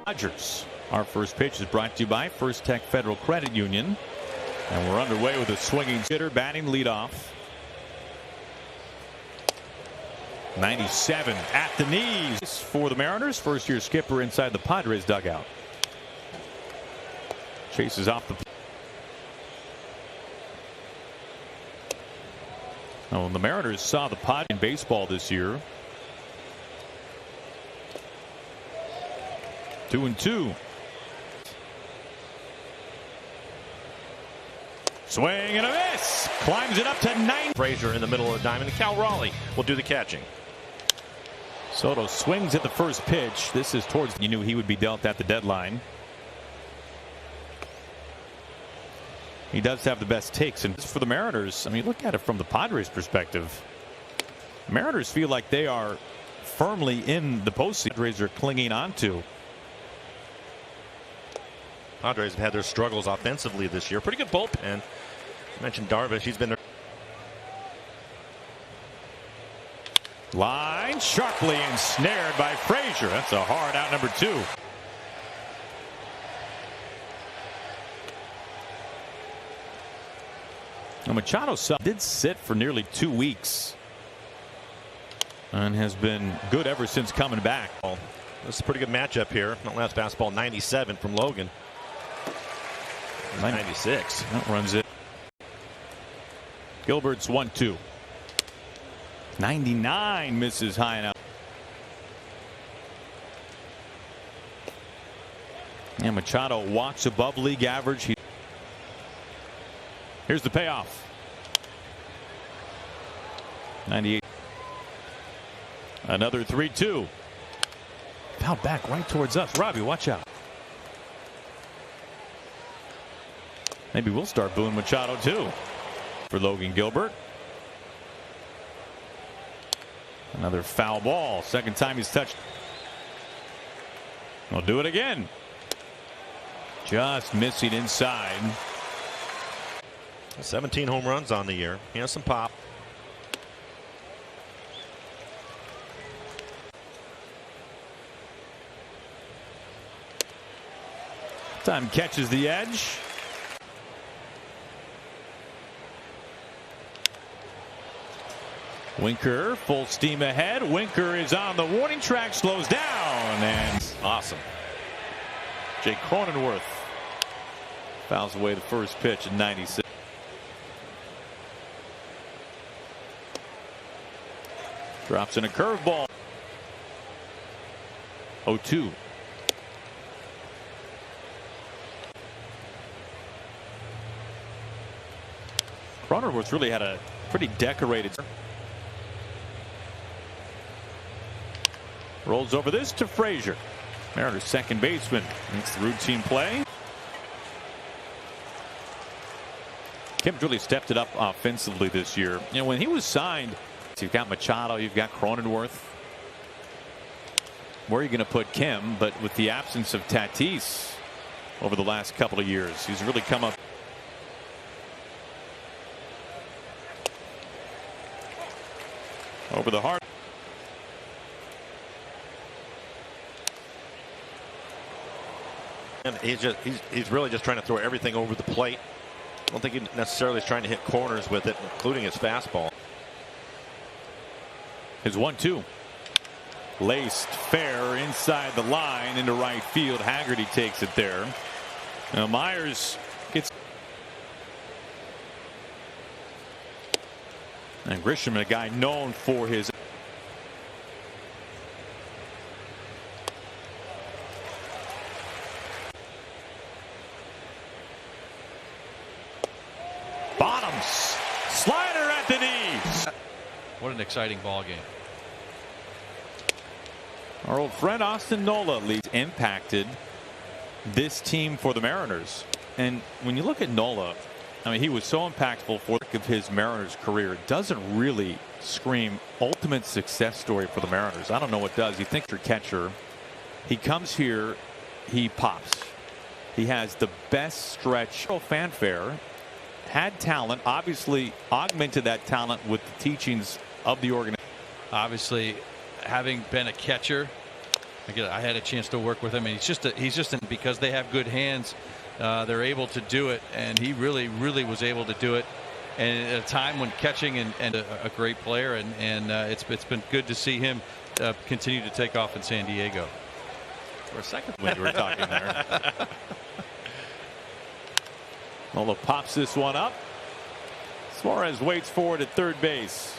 Dodgers. Our first pitch is brought to you by First Tech Federal Credit Union. And we're underway with a swinging hitter batting leadoff. 97 at the knees for the Mariners. First year skipper inside the Padres dugout. Chases off the. Oh, and the Mariners saw the Padres in baseball this year. 2-2. Swing and a miss. Climbs it up to 9. Frazier in the middle of the diamond. Cal Raleigh will do the catching. Soto swings at the first pitch. This is towards. You knew he would be dealt at the deadline. He does have the best takes, and for the Mariners, I mean, look at it from the Padres' perspective. Mariners feel like they are firmly in the postseason. Padres are clinging onto. Padres have had their struggles offensively this year. Pretty good bullpen. I mentioned Darvish. He's been there. Line sharply ensnared by Frazier. That's a hard out, number 2. Now Machado did sit for nearly 2 weeks and has been good ever since coming back. This is a pretty good matchup here. That last fastball 97 from Logan. 96. That runs it. Gilbert's 1-2. 99 misses high and out. And Machado walks above league average. Here's the payoff. 98. Another 3-2. Foul back right towards us. Robbie, watch out. Maybe we'll start booing Machado too. For Logan Gilbert. Another foul ball. Second time he's touched. We'll do it again. Just missing inside. 17 home runs on the year. He has some pop. Time catches the edge. Winker full steam ahead. Winker is on the warning track, slows down, and awesome. Jake Cronenworth fouls away the first pitch in 96. Drops in a curveball. 0-2. Cronenworth really had a pretty decorated. Rolls over this to Frazier. Mariners second baseman makes the routine play. Kim's really stepped it up offensively this year. You know, when he was signed, you've got Machado, you've got Cronenworth. Where are you going to put Kim? But with the absence of Tatis over the last couple of years, he's really come up. Over the heart. And he's really just trying to throw everything over the plate. I don't think he necessarily is trying to hit corners with it, including his fastball. His 1-2. Laced fair inside the line into right field. Haggerty takes it there. Now Myers gets. And Grisham, a guy known for his. Bottoms. Slider at the knees. What an exciting ball game. Our old friend Austin Nola leads impacted this team for the Mariners. And when you look at Nola, I mean, he was so impactful for his Mariners career. It doesn't really scream ultimate success story for the Mariners. I don't know what does. You think your catcher, he comes here, he pops. He has the best stretch. Fanfare, had talent, obviously augmented that talent with the teachings of the organization. Obviously, having been a catcher, I had a chance to work with him, and he's just because they have good hands, they're able to do it, and he really was able to do it, and at a time when catching and a great player, and it's been good to see him continue to take off in San Diego. For a second when you were talking there. Nola pops this one up. Suarez waits for it at third base.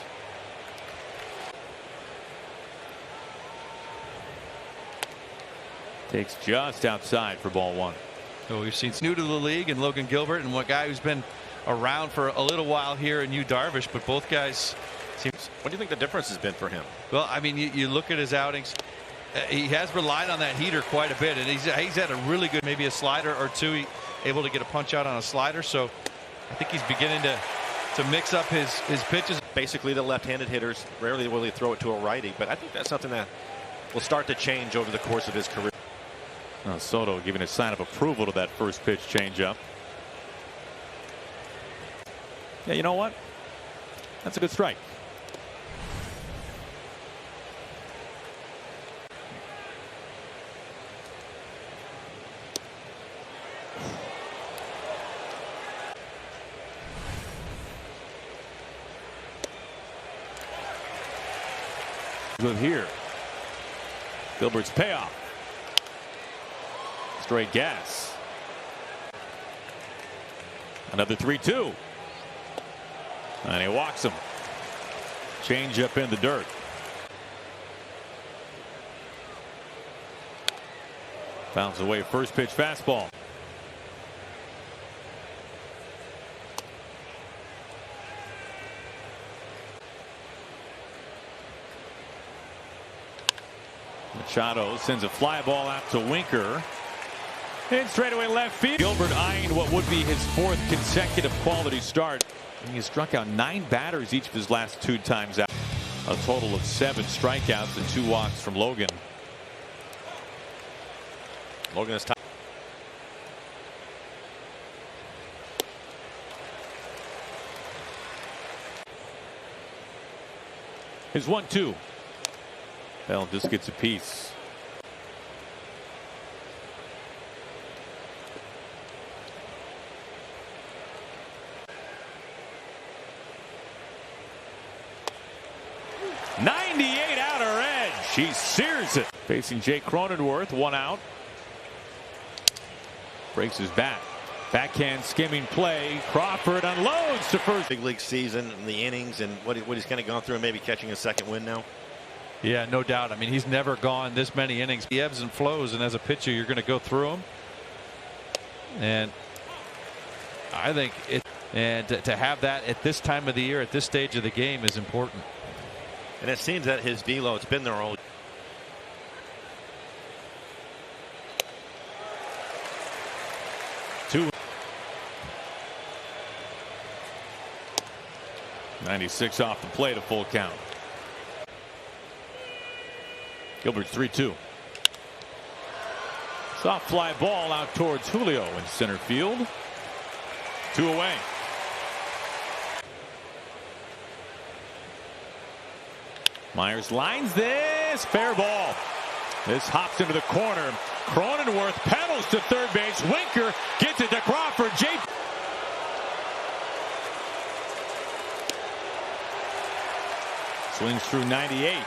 Takes just outside for ball one. So we've seen new to the league and Logan Gilbert, and one guy who's been around for a little while here in Yu Darvish, but both guys seem. What do you think the difference has been for him? Well, I mean, you look at his outings. He has relied on that heater quite a bit, and he's had a really good, maybe a slider or two, able to get a punch out on a slider. So I think he's beginning to mix up his pitches. Basically, the left-handed hitters rarely will they throw it to a righty, but I think that's something that will start to change over the course of his career. Soto giving a sign of approval to that first pitch changeup. Yeah, you know what? That's a good strike. With here, Gilbert's payoff. Straight gas. Another 3-2. And he walks him. Change up in the dirt. Bounces away first pitch fastball. Machado sends a fly ball out to Winker. In straightaway left field. Gilbert eyeing what would be his fourth consecutive quality start. He has struck out 9 batters each of his last 2 times out. A total of 7 strikeouts and 2 walks from Logan. Logan is top. His 1-2. Bell just gets a piece. '98 outer edge. He sears it. Facing Jake Cronenworth, 1 out. Breaks his bat. Backhand skimming play. Crawford unloads to first. Big league season and the innings and what he's kind of gone through and maybe catching a second win now. Yeah, no doubt. I mean, he's never gone this many innings. He ebbs and flows, and as a pitcher, you're going to go through them. And I think to have that at this time of the year, at this stage of the game, is important. And it seems that his velo, it's been there all. Two. 96 off the plate, a full count. Gilbert's 3-2. Soft fly ball out towards Julio in center field. 2 away. Myers lines this. Fair ball. This hops into the corner. Cronenworth pedals to third base. Winker gets it to Crawford. Swings through 98.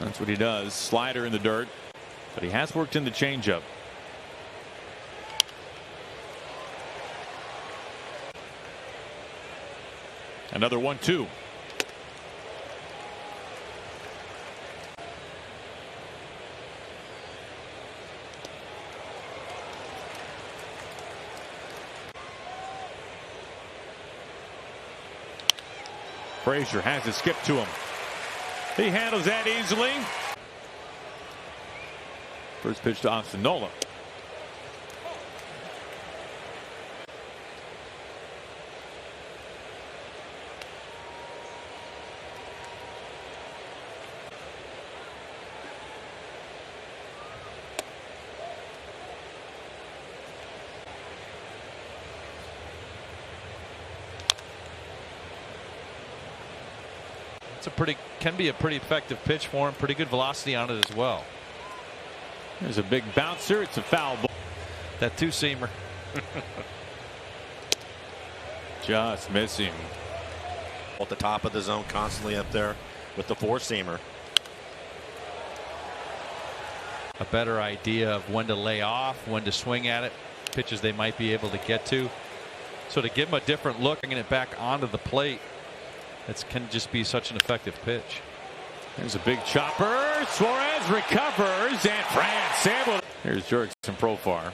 That's what he does. Slider in the dirt. But he has worked in the changeup. Another 1-2. Frazier has to skip to him. He handles that easily. First pitch to Austin Nola. can be a pretty effective pitch for him. Pretty good velocity on it as well. There's a big bouncer. It's a foul ball. That two-seamer. Just missing. At the top of the zone, constantly up there with the four-seamer. A better idea of when to lay off, when to swing at it, pitches they might be able to get to. So to give him a different look, bringing it back onto the plate, that can just be such an effective pitch. There's a big chopper. Suarez recovers, and France able. Here's Jurickson Profar.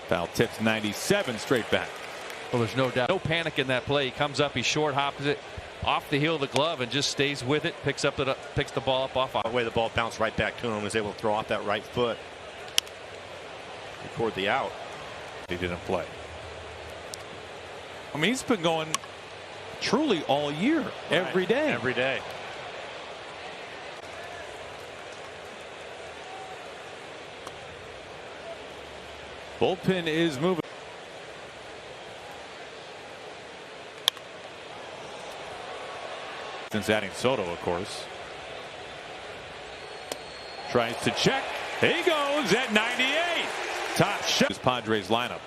Foul tips 97 straight back. Well, there's no doubt. No panic in that play. He comes up, he short hops it off the heel of the glove and just stays with it. Picks the ball up off. The way the ball bounced right back to him, was able to throw off that right foot. Record the out. He didn't play. I mean, he's been going truly all year, every day. Every day. Bullpen is moving. Since adding Soto, of course. Tries to check. He goes at 98. Top shot. This Padres lineup.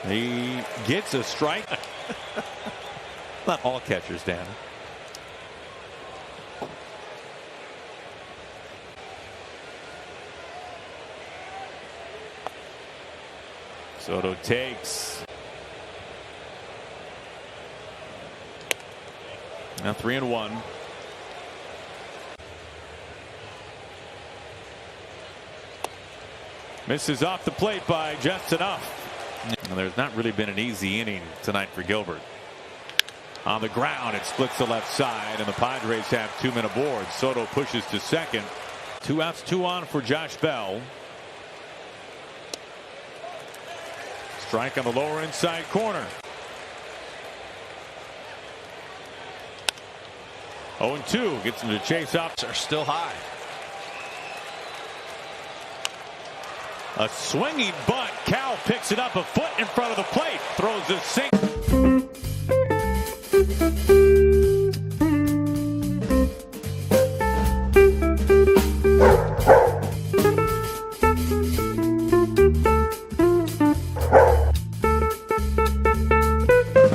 He gets a strike. Not all catchers, Dan. Soto takes. Now 3-1. Misses off the plate by just enough. And there's not really been an easy inning tonight for Gilbert. On the ground, it splits the left side, and the Padres have 2 men aboard. Soto pushes to second. 2 outs, 2 on for Josh Bell. Strike on the lower inside corner. 0-2 gets him to chase up. Are still high. A swinging bunt. Cal picks it up a foot in front of the plate. Throws a sink.